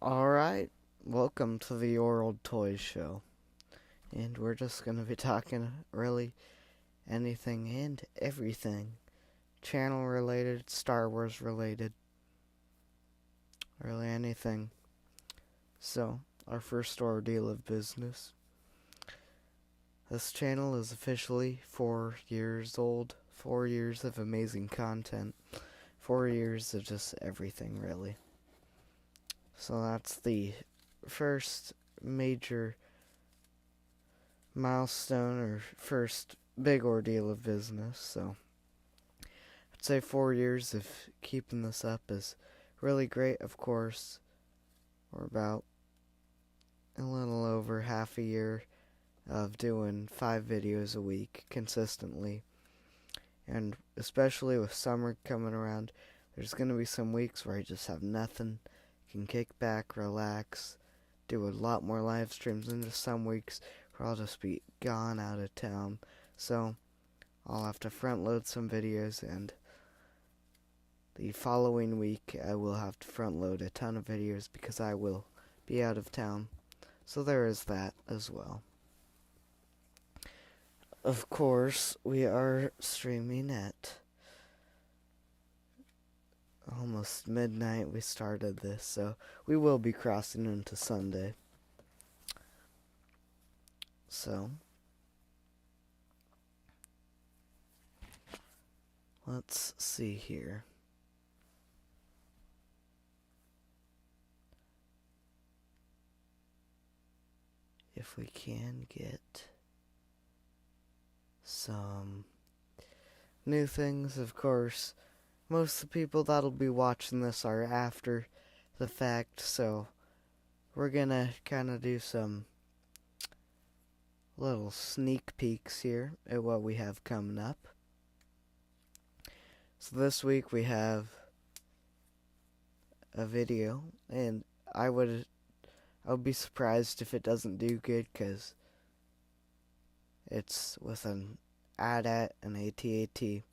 Alright, welcome to the Old Toys Show. And we're just going to be talking really anything and everything. Channel related, Star Wars related, really anything. So, our first ordeal of business. This channel is officially 4 years old. 4 years of amazing content. 4 years of just everything, really. So that's the first major milestone or first big ordeal of business. So I'd say 4 years of keeping this up is really great. Of course, we're about a little over half a year of doing 5 videos a week consistently, and especially with summer coming around, there's going to be some weeks where I just have nothing, can kick back, relax, do a lot more live streams, and just some weeks where I'll just be gone out of town. So I'll have to front load some videos, and the following week I will have to front load a ton of videos because I will be out of town. So there is that as well. Of course, we are streaming at almost midnight. We started this, so we will be crossing into Sunday. So let's see here. If we can get some new things. Of course, most of the people that'll be watching this are after the fact, so we're gonna kind of do some little sneak peeks here at what we have coming up. So this week we have a video, and I would be surprised if it doesn't do good, because it's with an AT-AT and AT-AT,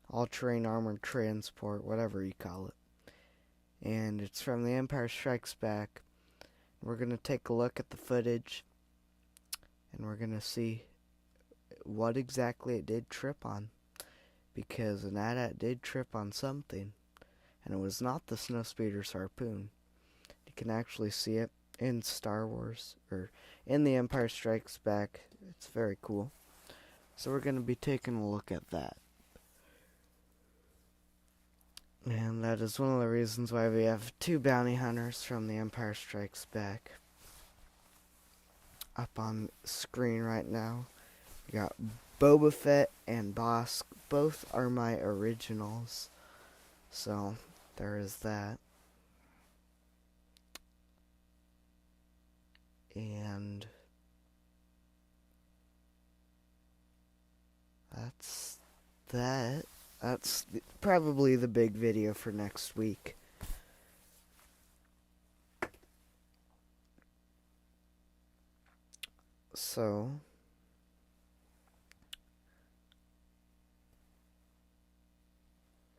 all-terrain armored transport, whatever you call it. And it's from The Empire Strikes Back. We're going to take a look at the footage, and we're going to see what exactly it did trip on. Because an AT-AT did trip on something, and it was not the Snowspeeder's harpoon. You can actually see it in Star Wars, or in The Empire Strikes Back. It's very cool. So we're going to be taking a look at that. And that is one of the reasons why we have 2 bounty hunters from The Empire Strikes Back up on screen right now. We got Boba Fett and Bosk. Both are my originals. So there is that. And that's that. That's probably the big video for next week. So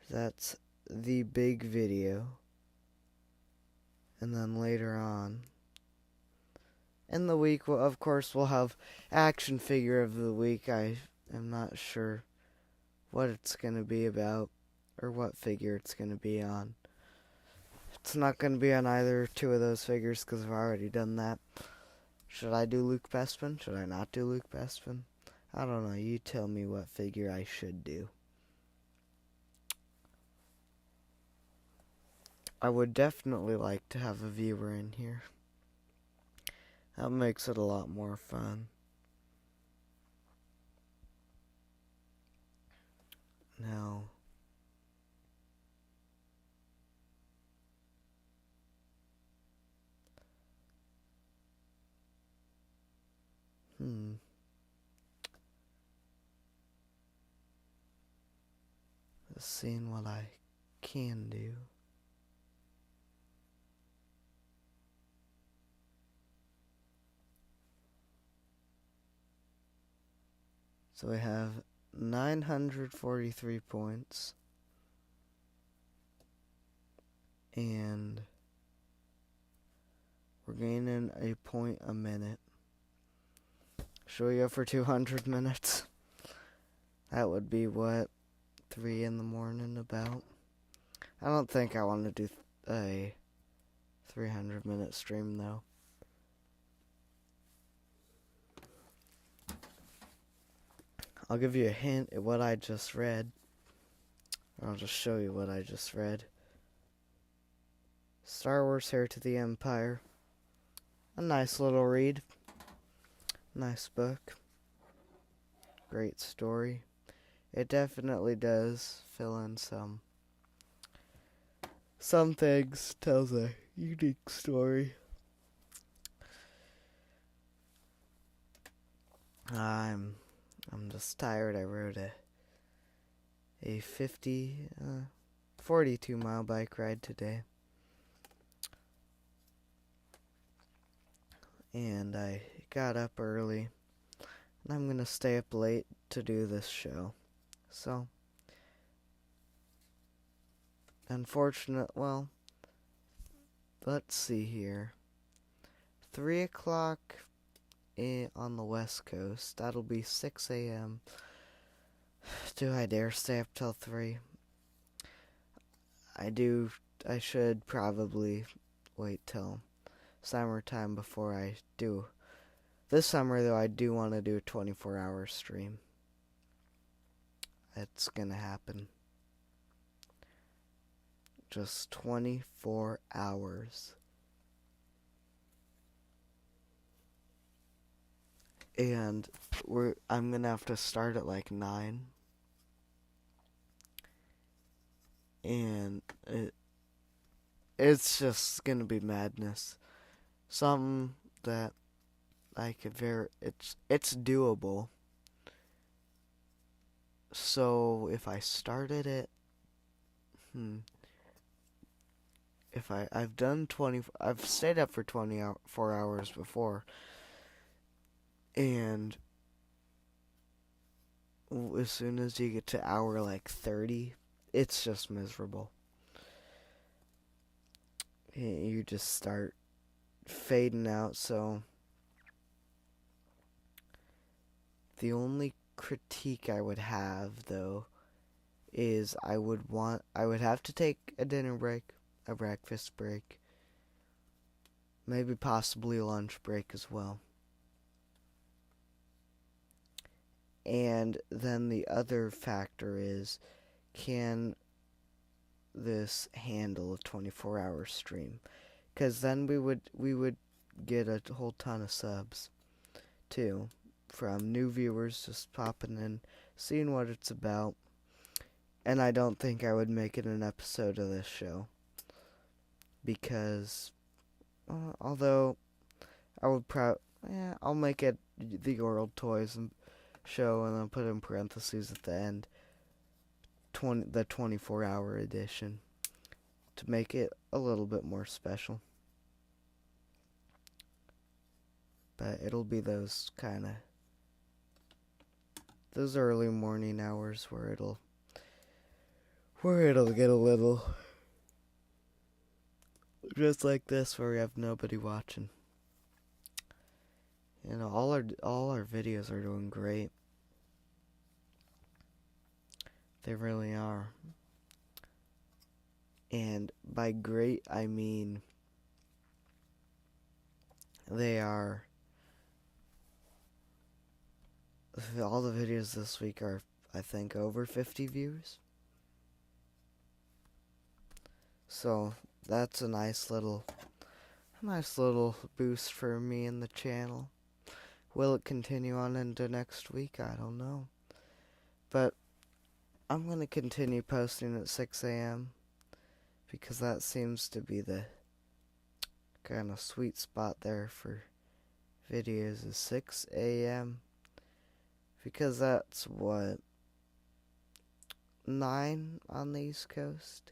that's the big video. And then later on in the week, well, of course, we'll have action figure of the week. I am not sure what it's going to be about or what figure it's going to be on. It's not going to be on either 2 of those figures because I've already done that. Should I do Luke Bespin? Should I not do Luke Bespin? I don't know. You tell me what figure I should do. I would definitely like to have a viewer in here. That makes it a lot more fun. Now, just seeing what I can do. So we have 943 points. And We're gaining a point a minute. Should we go for 200 minutes? That would be what? 3 in the morning about? I don't think I want to do a 300-minute stream though. I'll give you a hint at what I just read. Or I'll just show you what I just read. Star Wars Heir to the Empire. A nice little read. Nice book. Great story. It definitely does fill in some things. Tells a unique story. I'm just tired. I rode a 42 mile bike ride today. And I got up early. And I'm going to stay up late to do this show. So, well, let's see here. 3 o'clock on the West Coast. That'll be 6 a.m. Do I dare stay up till 3? I should probably wait till summertime before I do. This summer, though, I do want to do a 24-hour stream. It's gonna happen. Just 24 hours. And I'm gonna have to start at like 9. And it's just gonna be madness. Something that I could it's doable. So if I started it, if I've stayed up for 24 hours before, and as soon as you get to hour like 30, it's just miserable. You just start fading out. So the only critique I would have, though, is I would have to take a dinner break, a breakfast break, maybe possibly a lunch break as well. And then the other factor is, can this handle a 24-hour stream? Because then we would get a whole ton of subs, too, from new viewers just popping in, seeing what it's about. And I don't think I would make it an episode of this show. Because, although I would I'll make it the World Toys show, and then put in parentheses at the end, the 24-hour edition, to make it a little bit more special. But it'll be those early morning hours where it'll get a little just like this, where we have nobody watching. You know, all our videos are doing great. They really are. And by great, I mean they are. All the videos this week are, I think, over 50 views. So that's a nice little boost for me and the channel. Will it continue on into next week? I don't know. But I'm going to continue posting at 6 a.m. because that seems to be the kind of sweet spot there for videos, is 6 a.m. Because that's what, 9 on the East Coast?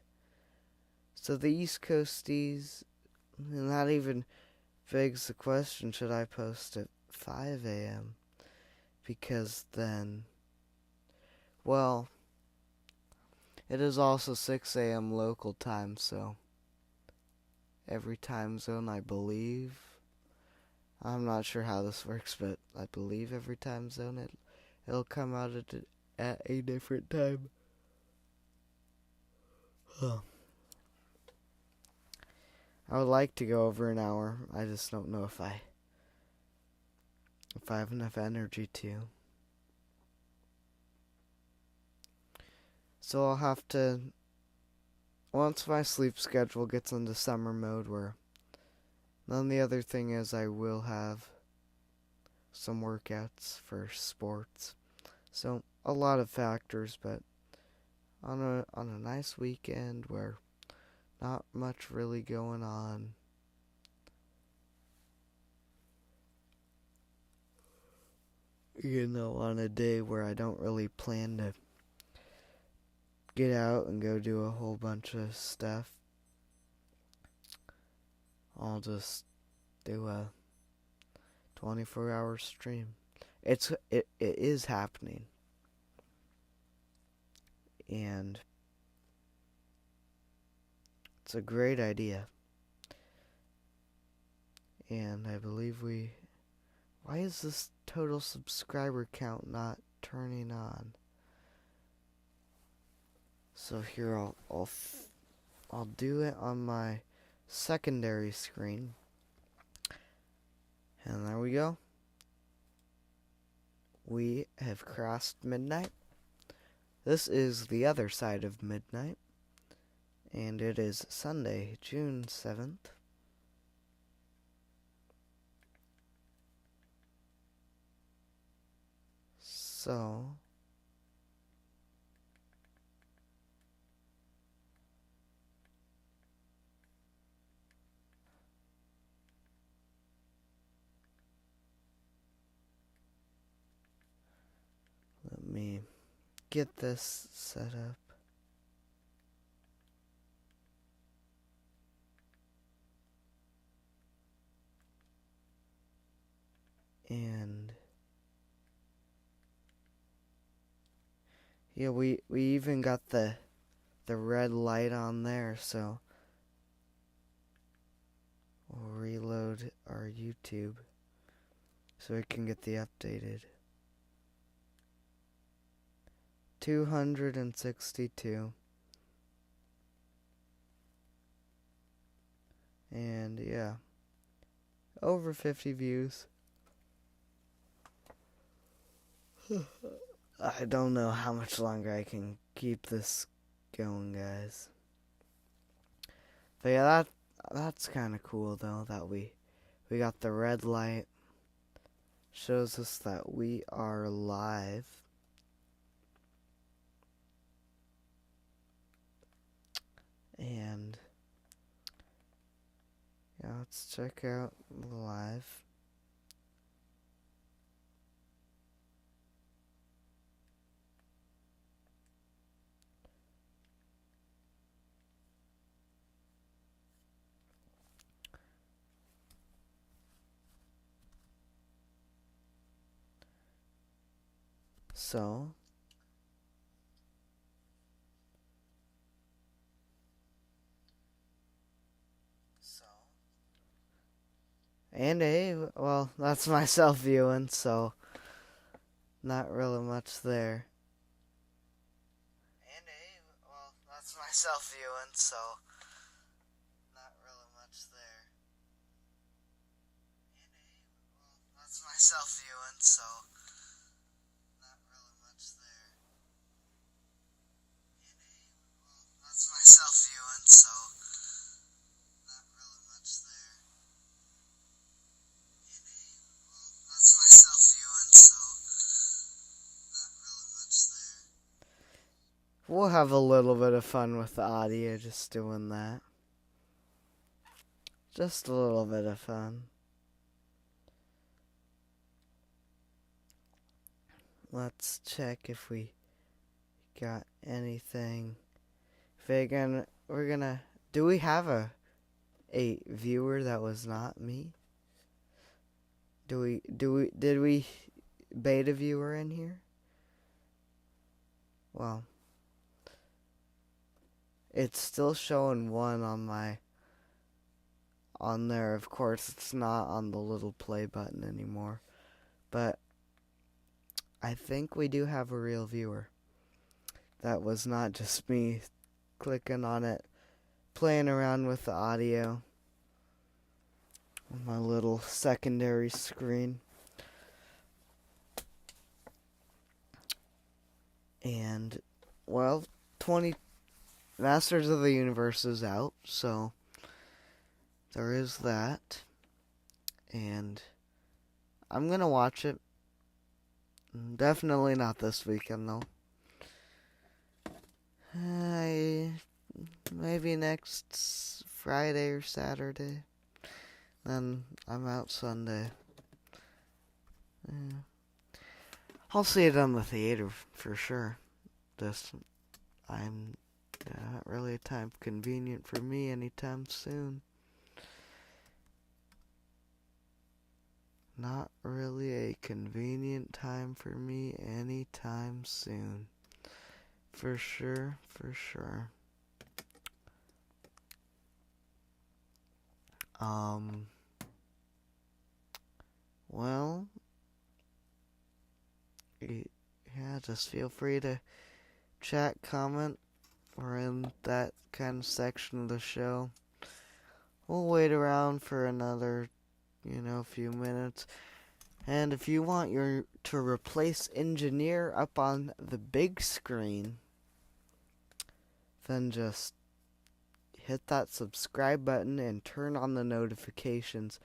So the East Coasties, that even begs the question, should I post at 5 a.m.? Because then, well, it is also 6 a.m. local time, so every time zone, I believe, I'm not sure how this works, but I believe every time zone it'll come out at a different time. Huh. I would like to go over an hour. I just don't know if I have enough energy to. So I'll have to, once my sleep schedule gets into summer mode, where then the other thing is I will have some workouts for sports. So a lot of factors, but on a nice weekend where not much really going on, on a day where I don't really plan to get out and go do a whole bunch of stuff, I'll just do a 24-hour stream. It is happening, and it's a great idea. And I believe why is this total subscriber count not turning on? So here I'll do it on my secondary screen. And there we go. We have crossed midnight. This is the other side of midnight. And it is Sunday, June 7th. So let me get this set up. And yeah, we even got the red light on there, so we'll reload our YouTube so we can get the updated 262. And yeah, over 50 views. I don't know how much longer I can keep this going, guys. But yeah, that's kind of cool though, that we got the red light. Shows us that we are live. And yeah, let's check out live. So and well, that's myself viewing, so not really much there. And well, that's myself viewing, so not really much there. And well, that's myself viewing, so not really much there. And well, that's myself viewing, so not really much there. That's myself viewing, so not really much there. We'll have a little bit of fun with the audio, just doing that. Just a little bit of fun. Let's check if we got anything. We're gonna. Do we have a viewer that was not me? Did we bait a viewer in here? Well, it's still showing one on on there. Of course, it's not on the little play button anymore. But I think we do have a real viewer. That was not just me clicking on it, playing around with the audio on my little secondary screen. And, well, 20 Masters of the Universe is out, so there is that. And I'm gonna watch it. Definitely not this weekend, though. Maybe next Friday or Saturday. Then I'm out Sunday. I'll see it on the theater for sure. I'm not really a time convenient for me anytime soon. Not really a convenient time for me anytime soon. For sure, for sure. Well, yeah, just feel free to chat, comment, or in that kind of section of the show. We'll wait around for another, few minutes. And if you want to replace Engineer up on the big screen, then just hit that subscribe button and turn on the notifications.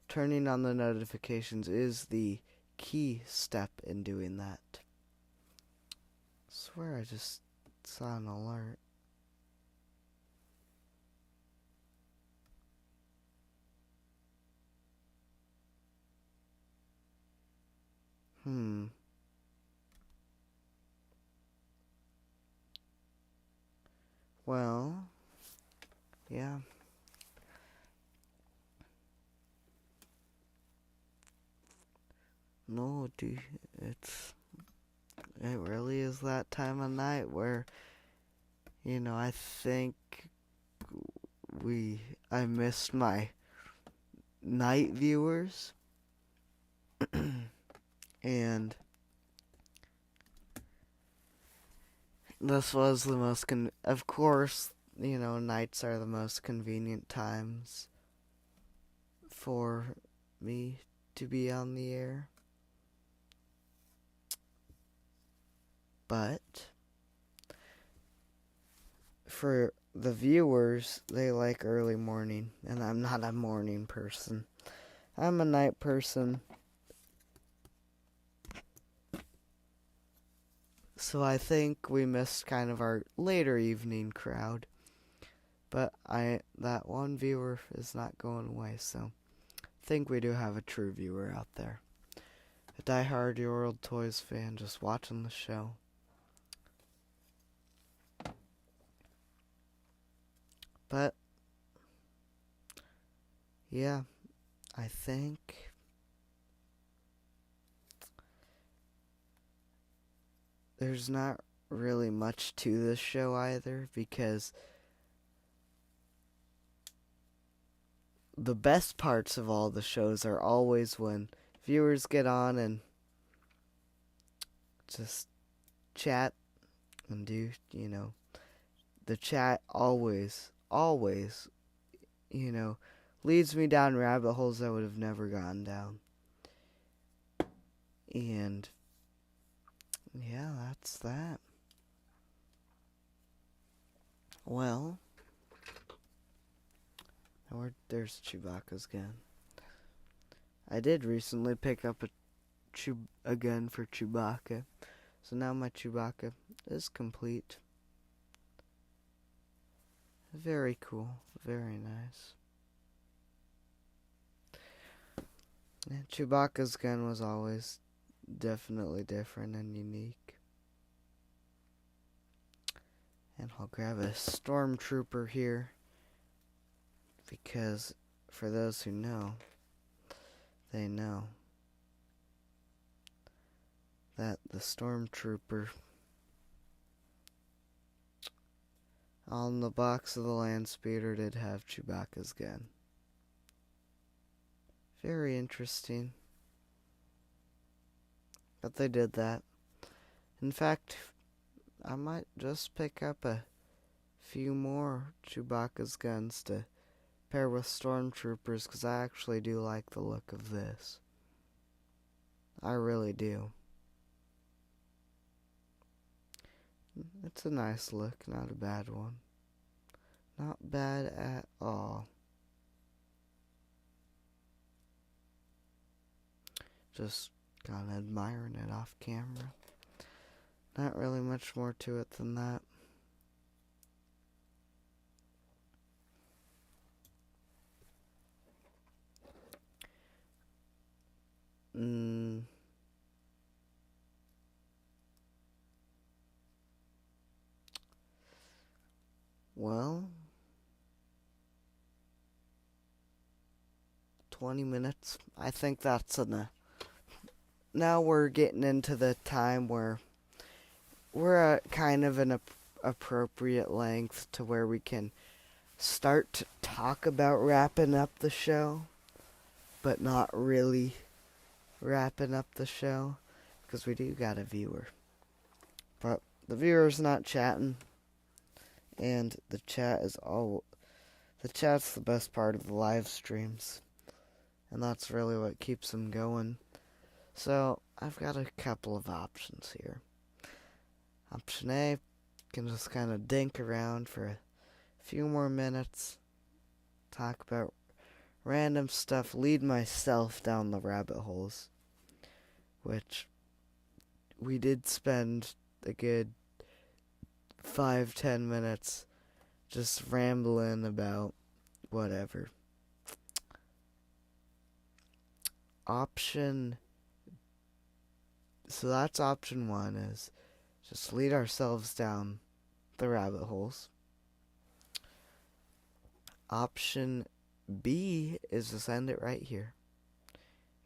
Turning on the notifications is the key step in doing that. I swear I just saw an alert. Well, yeah. No, dude, it really is that time of night where, I think I missed my night viewers. And this was the most of course, nights are the most convenient times for me to be on the air. But for the viewers, they like early morning, and I'm not a morning person. I'm a night person. So I think we missed kind of our later evening crowd. But that one viewer is not going away, so I think we do have a true viewer out there. A diehard Your Old Toys fan just watching the show. But, yeah, I think there's not really much to this show either, because the best parts of all the shows are always when viewers get on and just chat and do, the chat always, leads me down rabbit holes I would have never gone down. And, yeah, that's that. Well, there's Chewbacca's gun. I did recently pick up a gun for Chewbacca, so now my Chewbacca is complete. Very cool, very nice. And Chewbacca's gun was always definitely different and unique. And I'll grab a stormtrooper here, because for those who know, they know that the stormtrooper on the box of the land speeder did have Chewbacca's gun. Very interesting that they did that. In fact, I might just pick up a few more Chewbacca's guns to pair with stormtroopers, because I actually do like the look of this. I really do. It's a nice look, not a bad one. Not bad at all. Just kind of admiring it off camera. Not really much more to it than that. Well, 20 minutes. I think that's enough. Now we're getting into the time where we're at kind of an appropriate length to where we can start to talk about wrapping up the show, but not really wrapping up the show, because we do got a viewer. But the viewer's not chatting, and the chat's the best part of the live streams, and that's really what keeps them going. So I've got a couple of options here. Option A, can just kind of dink around for a few more minutes, talk about random stuff, lead myself down the rabbit holes, which we did spend a good 5-10 minutes just rambling about whatever. So that's option one, is just lead ourselves down the rabbit holes. Option B is just end it right here.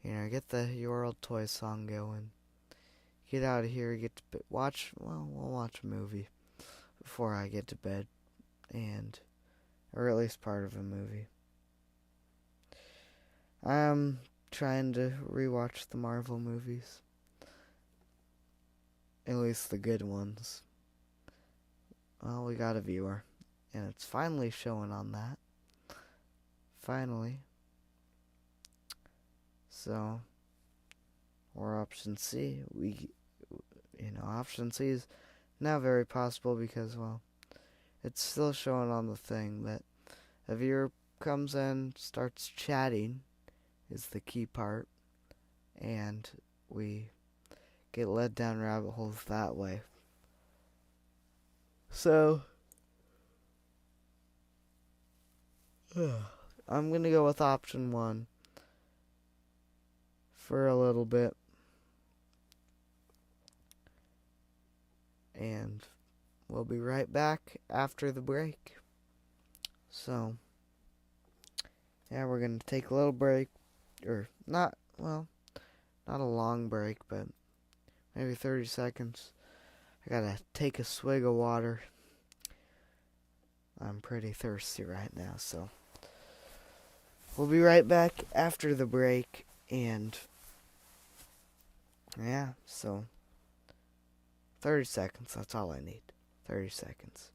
Get the Your Old Toy song going. Get out of here, get to we'll watch a movie before I get to bed, or at least part of a movie. I'm trying to rewatch the Marvel movies. At least the good ones. Well, we got a viewer, and it's finally showing on that. Finally. So, or option C. Option C is now very possible because, well, it's still showing on the thing that a viewer comes in, starts chatting, is the key part, and we get led down rabbit holes that way. So, I'm going to go with option one for a little bit. And we'll be right back after the break. So, yeah, we're going to take a little break. Or, not a long break, but maybe 30 seconds. I gotta take a swig of water. I'm pretty thirsty right now, so we'll be right back after the break, and yeah, so 30 seconds, that's all I need. 30 seconds.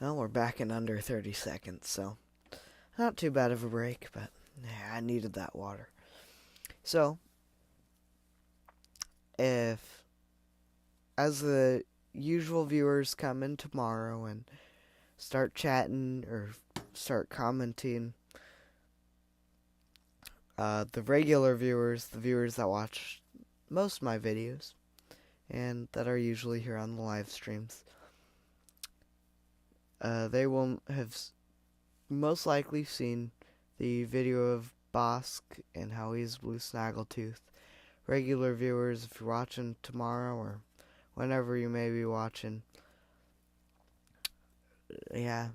Well, we're back in under 30 seconds, so not too bad of a break, but yeah, I needed that water. So, if, as the usual viewers come in tomorrow and start chatting or start commenting, the regular viewers, the viewers that watch most of my videos, and that are usually here on the live streams, they will have most likely seen the video of Bosk and how he's Blue Snaggletooth. Regular viewers, if you're watching tomorrow or whenever you may be watching. Yeah,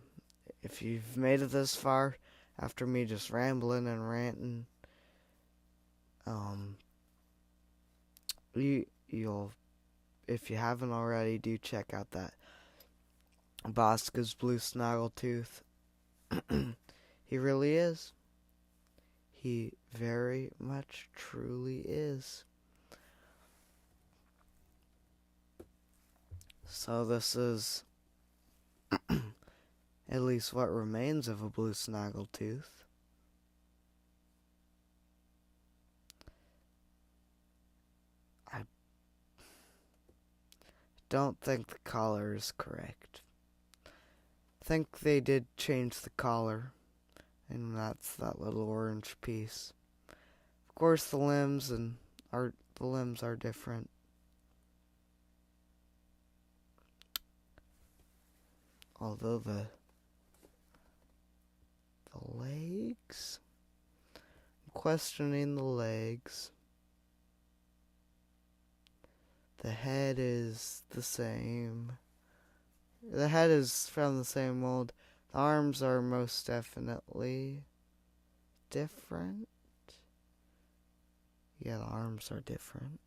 if you've made it this far after me just rambling and ranting, you'll, if you haven't already, do check out that Bosca's Blue Snaggletooth. He really is. He very much truly is. So this is at least what remains of a blue snaggletooth. I don't think the collar is correct. I think they did change the collar, and that's that little orange piece. Of course, the limbs are different. Although the legs, I'm questioning the legs. The head is the same. The head is from the same mold. The arms are most definitely different. Yeah, the arms are different.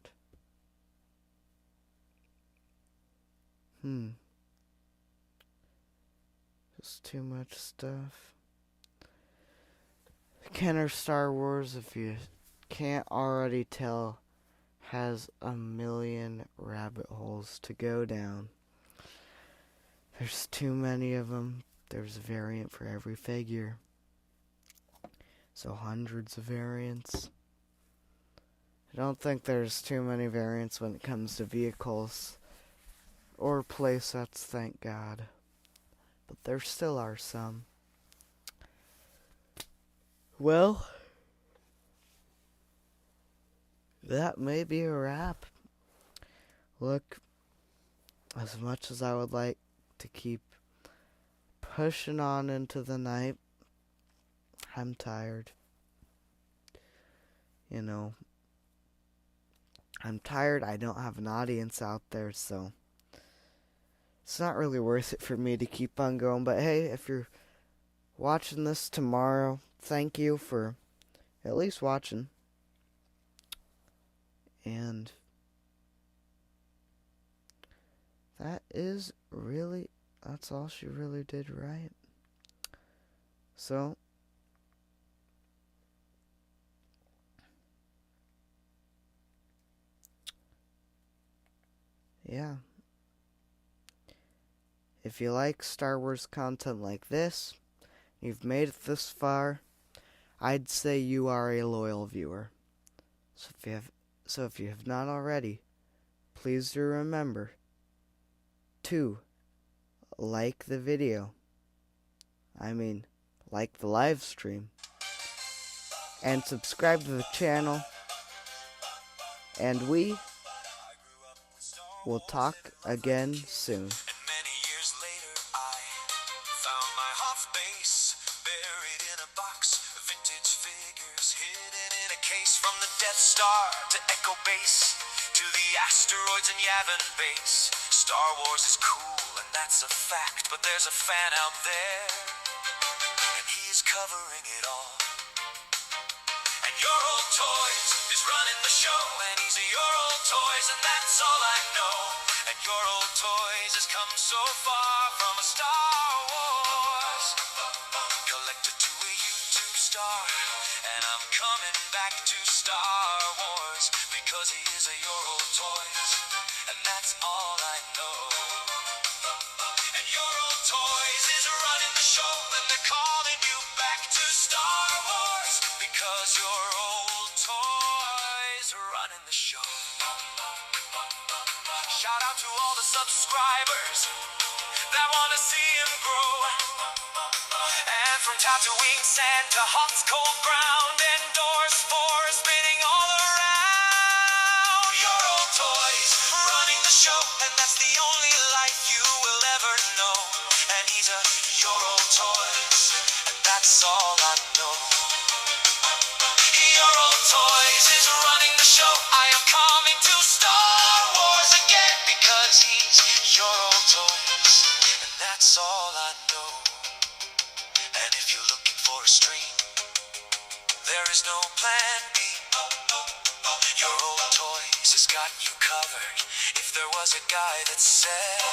Just too much stuff. Kenner Star Wars, if you can't already tell, has a million rabbit holes to go down. There's too many of them. There's a variant for every figure. So hundreds of variants. I don't think there's too many variants when it comes to vehicles or playsets, thank God. But there still are some. Well, that may be a wrap. Look, as much as I would like to keep pushing on into the night, I'm tired. You know, I'm tired. I don't have an audience out there, so it's not really worth it for me to keep on going. But hey, if you're watching this tomorrow, thank you for at least watching. And that's all she really did right. So, yeah. If you like Star Wars content like this, you've made it this far, I'd say you are a loyal viewer. So if you have not already, please do remember to like the video. Like the live stream. And subscribe to the channel. And we will talk again soon. From the Death Star to Echo Base to the asteroids and Yavin Base, Star Wars is cool and that's a fact, but there's a fan out there and he's covering it all. And your old toys is running the show, and he's a your old toys, and that's all I know. And your old toys has come so far from a Star Wars collector to a YouTube star. And I'm coming back to Star Wars because he is a your old toys, and that's all I know. And your old toys is running the show, and they're calling you back to Star Wars because your old toys running the show. Shout out to all the subscribers that want to see him grow. And from Tatooine sand to Hoth's cold ground, and for spinning all around. Your old toys running the show, and that's the only life you will ever know. And he's a your old toys, and that's all I know. Your old toys is running the show. I am coming to Star Wars again because that's all I know. And if you're looking for a stream, there is no plan B. Your old toys has got you covered. If there was a guy that said,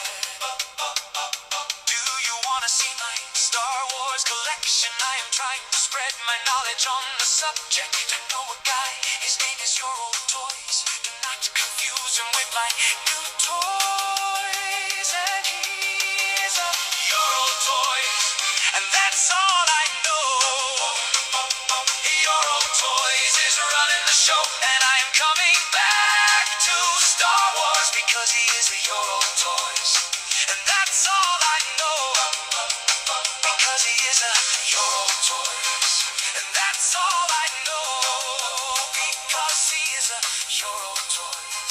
do you want to see my Star Wars collection? I am trying to spread my knowledge on the subject. I know a guy, his name is Your Old Toys. Do not confuse him with my new toys. And he's a Your Old Toys, and that's all I know. Your Old Toys is running the show, and I am coming back to Star Wars because he is a Your Old Toys, and that's all I know. Because he is a Your Old Toys, and that's all I know. Because he is a Your Old Toys.